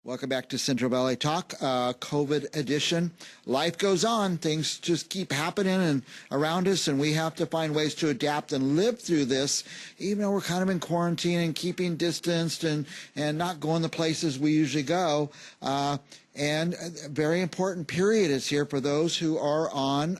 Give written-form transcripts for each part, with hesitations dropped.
Welcome back to Central Valley Talk, COVID edition. Life goes on. Things just keep happening and around us, and we have to find ways to adapt and live through this, even though we're kind of in quarantine and keeping distanced and not going the places we usually go. And a very important period is here for those who are on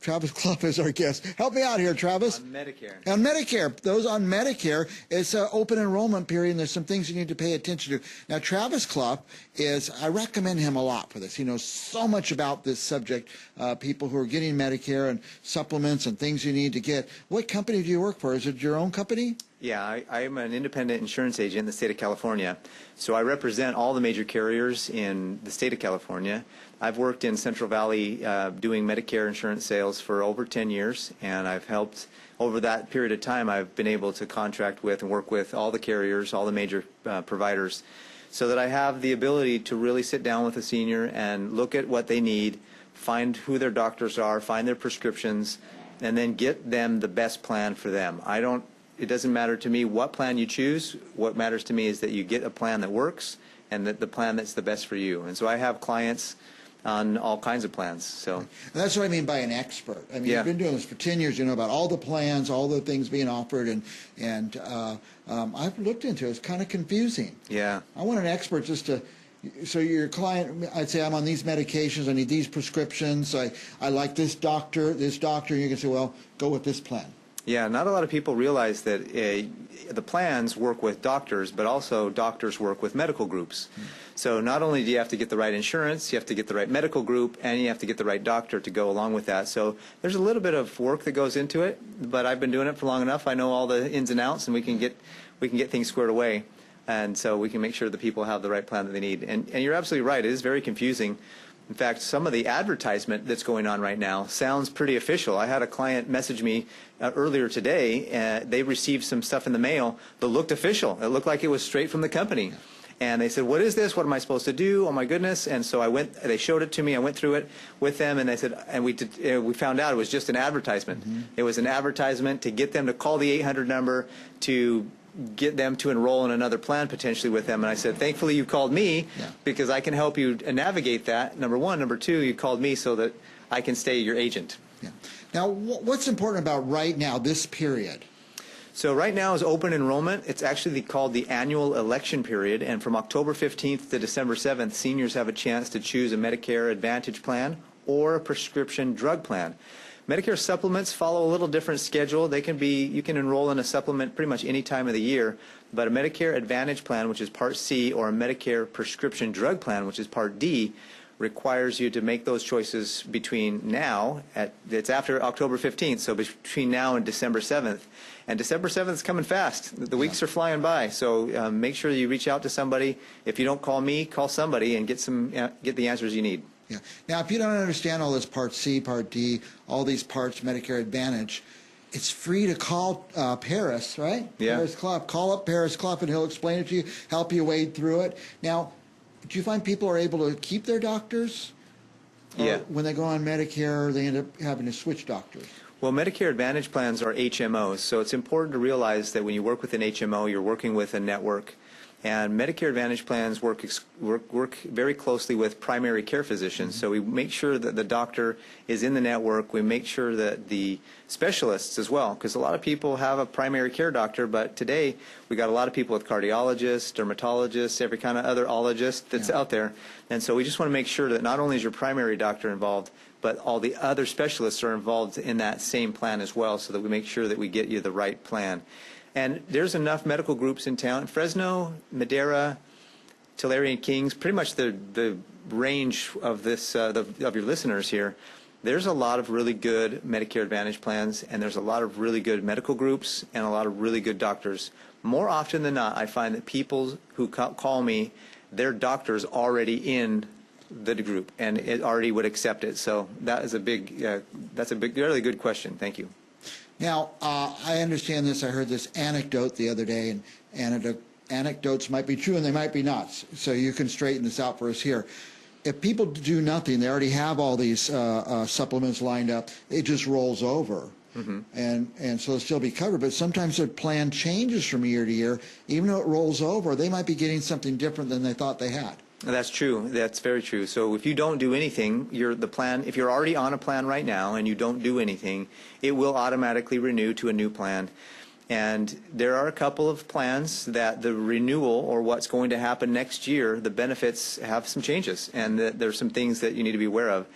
Travis Cluff is our guest. Help me out here, Travis. On Medicare. On Medicare. Those on Medicare, it's an open enrollment period, and there's some things you need to pay attention to. Now, Travis Cluff I recommend him a lot for this. He knows so much about this subject, people who are getting Medicare and supplements and things you need to get. What company do you work for? Is it your own company? Yeah, I'm an independent insurance agent in the state of California. So I represent all the major carriers in the state of California. I've worked in Central Valley doing Medicare insurance sales for over 10 years, and I've helped, over that period of time, I've been able to contract with and work with all the carriers, all the major providers, so that I have the ability to really sit down with a senior and look at what they need, find who their doctors are, find their prescriptions, and then get them the best plan for them. It doesn't matter to me what plan you choose. What matters to me is that you get a plan that works and that the plan that's the best for you. And so I have clients on all kinds of plans. So and that's what I mean by an expert. I mean, yeah. You've been doing this for 10 years. You know about all the plans, all the things being offered, and I've looked into it. It's kind of confusing. Yeah. I want an expert just to. So your client, I'd say, I'm on these medications, I need these prescriptions, I like this doctor, and you can say, well, go with this plan. Yeah, not a lot of people realize that the plans work with doctors, but also doctors work with medical groups. So not only do you have to get the right insurance, you have to get the right medical group, and you have to get the right doctor to go along with that. So there's a little bit of work that goes into it, but I've been doing it for long enough. I know all the ins and outs, and we can get things squared away. And so we can make sure that people have the right plan that they need. And you're absolutely right. It is very confusing. In fact, some of the advertisement that's going on right now sounds pretty official. I had a client message me earlier today. They received some stuff in the mail that looked official. It looked like it was straight from the company. And they said, what is this? What am I supposed to do? Oh, my goodness. And so they showed it to me. I went through it with them, and they said, and we found out it was just an advertisement. Mm-hmm. It was an advertisement to get them to call the 800 number to get them to enroll in another plan potentially with them. And I said, thankfully you called me because I can help you navigate that, number one. Number two, you called me so that I can stay your agent. Yeah. Now, what's important about right now, this period? So right now is open enrollment. It's actually called the annual election period. And from October 15th to December 7th, seniors have a chance to choose a Medicare Advantage Plan or a prescription drug plan. Medicare supplements follow a little different schedule. You can enroll in a supplement pretty much any time of the year, but a Medicare Advantage Plan, which is Part C, or a Medicare Prescription Drug Plan, which is Part D, requires you to make those choices between now, it's after October 15th, so between now and December 7th. And December 7th is coming fast. The weeks are flying by, so make sure you reach out to somebody. If you don't call me, call somebody and get the answers you need. Yeah. Now, if you don't understand all this Part C, Part D, all these parts, Medicare Advantage, it's free to call Paris, right? Yeah. Paris Cluff. Call up Paris Cluff, and he'll explain it to you, help you wade through it. Now, do you find people are able to keep their doctors? Yeah. When they go on Medicare, they end up having to switch doctors. Well, Medicare Advantage plans are HMOs, so it's important to realize that when you work with an HMO, you're working with a network. And Medicare Advantage plans work very closely with primary care physicians. Mm-hmm. So we make sure that the doctor is in the network. We make sure that the specialists as well, because a lot of people have a primary care doctor, but today we got a lot of people with cardiologists, dermatologists, every kind of other ologist that's out there. And so we just want to make sure that not only is your primary doctor involved, but all the other specialists are involved in that same plan as well, so that we make sure that we get you the right plan. And there's enough medical groups in town. Fresno, Madera, Tulare, and Kings, pretty much the range of this of your listeners here. There's a lot of really good Medicare Advantage plans, and there's a lot of really good medical groups and a lot of really good doctors. More often than not, I find that people who call me, their doctor's already in the group, and it already would accept it. So that is that's a really good question. Thank you. Now, I understand this. I heard this anecdote the other day, and anecdotes might be true and they might be not. So you can straighten this out for us here. If people do nothing, they already have all these supplements lined up, it just rolls over. and so they'll still be covered. But sometimes their plan changes from year to year, even though it rolls over. They might be getting something different than they thought they had. That's true. That's very true. So if you don't do anything, if you're already on a plan right now and you don't do anything, it will automatically renew to a new plan. And there are a couple of plans that the renewal or what's going to happen next year, the benefits have some changes, and there's some things that you need to be aware of.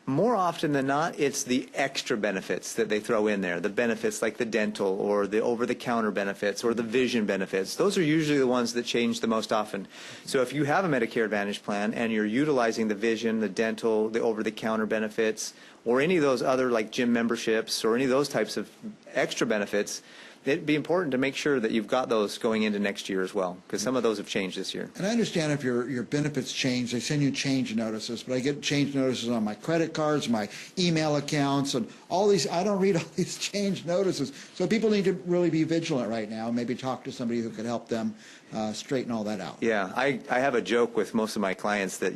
More often than not, it's the extra benefits that they throw in there, the benefits like the dental or the over-the-counter benefits or the vision benefits. Those are usually the ones that change the most often. So if you have a Medicare Advantage plan and you're utilizing the vision, the dental, the over-the-counter benefits, or any of those other like gym memberships or any of those types of extra benefits, it'd be important to make sure that you've got those going into next year as well, because some of those have changed this year. And I understand if your benefits change, they send you change notices, but I get change notices on my credit cards, my email accounts, and all these. I don't read all these change notices. So people need to really be vigilant right now, and maybe talk to somebody who could help them straighten all that out. Yeah, I have a joke with most of my clients that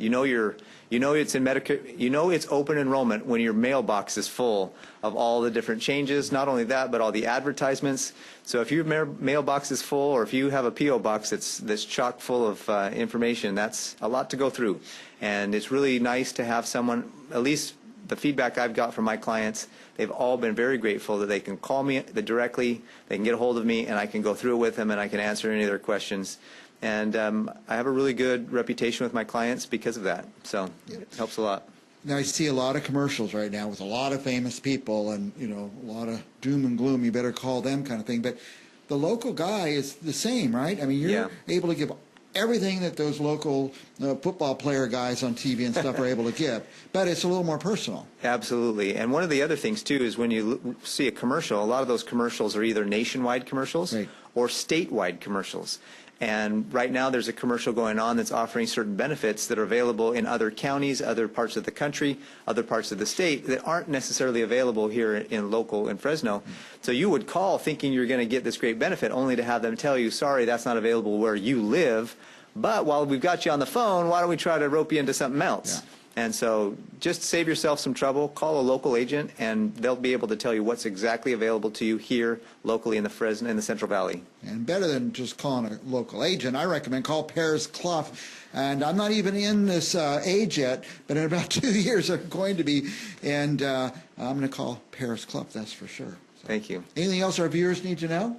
it's in Medicare, it's open enrollment when your mailbox is full of all the different changes. Not only that, but all the advertisements. So if your mailbox is full, or if you have a P.O. box that's chock full of information, that's a lot to go through. And it's really nice to have someone, at least the feedback I've got from my clients, they've all been very grateful that they can call me directly, they can get a hold of me, and I can go through it with them, and I can answer any of their questions. And I have a really good reputation with my clients because of that. So it helps a lot. Now, I see a lot of commercials right now with a lot of famous people and, a lot of doom and gloom. You better call them kind of thing. But the local guy is the same, right? I mean, you're able to give everything that those local football player guys on TV and stuff are able to give, but it's a little more personal. Absolutely. And one of the other things, too, is when you see a commercial, a lot of those commercials are either nationwide commercials or statewide commercials. And right now there's a commercial going on that's offering certain benefits that are available in other counties, other parts of the country, other parts of the state that aren't necessarily available here in Fresno. So you would call thinking you're going to get this great benefit only to have them tell you, sorry, that's not available where you live. But while we've got you on the phone, why don't we try to rope you into something else? Yeah. And so just save yourself some trouble, call a local agent, and they'll be able to tell you what's exactly available to you here locally in the Central Valley. And better than just calling a local agent, I recommend call Paris Cluff. And I'm not even in this age yet, but in about 2 years I'm going to be. And I'm going to call Paris Cluff, that's for sure. So, thank you. Anything else our viewers need to know?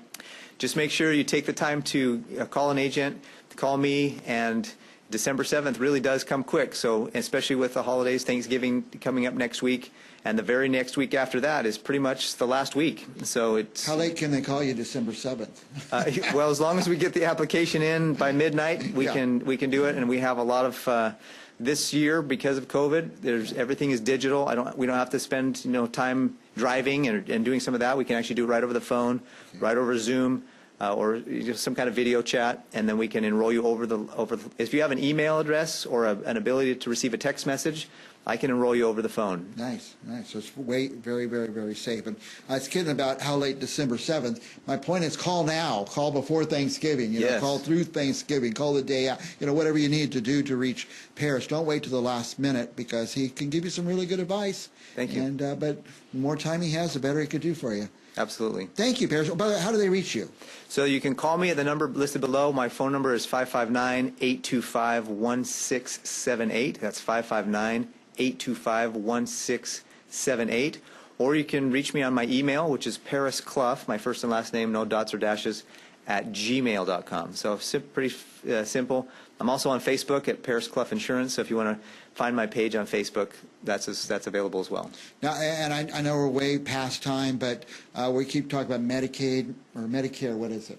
Just make sure you take the time to call an agent, call me, and December 7th really does come quick, so especially with the holidays, Thanksgiving coming up next week, and the very next week after that is pretty much the last week. So it's how late can they call you December 7th? Well, as long as we get the application in by midnight, we can do it, and we have a lot of this year because of COVID. Everything is digital. We don't have to spend time driving and doing some of that. We can actually do it right over the phone, right over Zoom. Or just some kind of video chat, and then we can enroll you over the. If you have an email address or an ability to receive a text message, I can enroll you over the phone. Nice. So it's very, very, very safe. And I was kidding about how late December 7th. My point is call now. Call before Thanksgiving. Call through Thanksgiving. Call the day out. Whatever you need to do to reach Paris. Don't wait to the last minute because he can give you some really good advice. Thank you. And but the more time he has, the better he could do for you. Absolutely. Thank you, Paris. By the way, how do they reach you? So you can call me at the number listed below. My phone number is 559-825-1678. That's 559-825-1678. Or you can reach me on my email, which is Paris Cluff, my first and last name, no dots or dashes, @gmail.com. So pretty simple. I'm also on Facebook at Paris Cluff Insurance. So if you want to find my page on Facebook, that's available as well. Now, and I know we're way past time, but we keep talking about Medicaid or Medicare. What is it?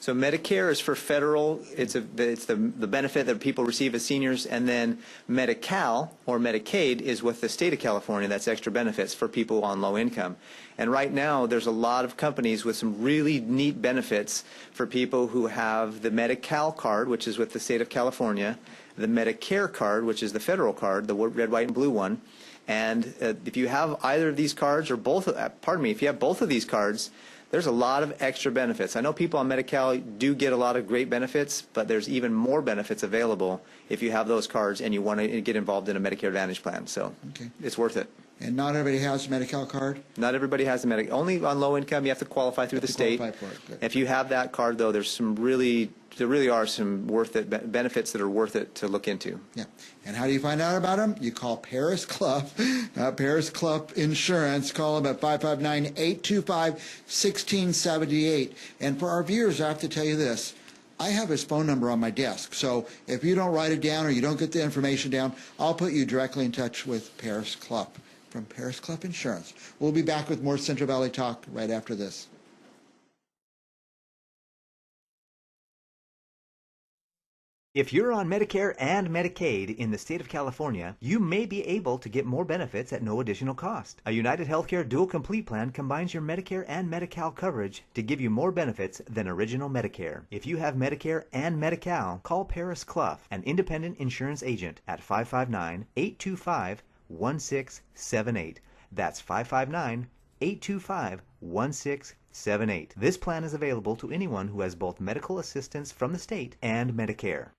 So Medicare is for federal. It's the benefit that people receive as seniors, and then medi-cal or Medicaid is with the state of California. That's extra benefits for people on low income. And right now, there's a lot of companies with some really neat benefits for people who have the Medi-cal card, which is with the state of California, the Medicare card, which is the federal card, the red, white, and blue one. And if you have either of these cards or both, if you have both of these cards, there's a lot of extra benefits. I know people on Medi-cal do get a lot of great benefits, but there's even more benefits available if you have those cards and you want to get involved in a Medicare Advantage plan. So it's worth it. And not everybody has a Medi-cal card? Not everybody has a Medicare. Only on low income, you have to qualify through the state. Qualify for it. Good. If you have that card, though, there really are some worth it benefits that are worth it to look into. Yeah. And how do you find out about them? You call Paris Cluff, Paris Cluff Insurance. Call them at 559-825-1678. And for our viewers, I have to tell you this. I have his phone number on my desk. So if you don't write it down or you don't get the information down, I'll put you directly in touch with Paris Cluff from Paris Cluff Insurance. We'll be back with more Central Valley Talk right after this. If you're on Medicare and Medicaid in the state of California, you may be able to get more benefits at no additional cost. A United Healthcare Dual Complete Plan combines your Medicare and Medi-cal coverage to give you more benefits than original Medicare. If you have Medicare and Medi-cal, call Paris Cluff, an independent insurance agent, at 559-825-1678. That's 559-825-1678. This plan is available to anyone who has both medical assistance from the state and Medicare.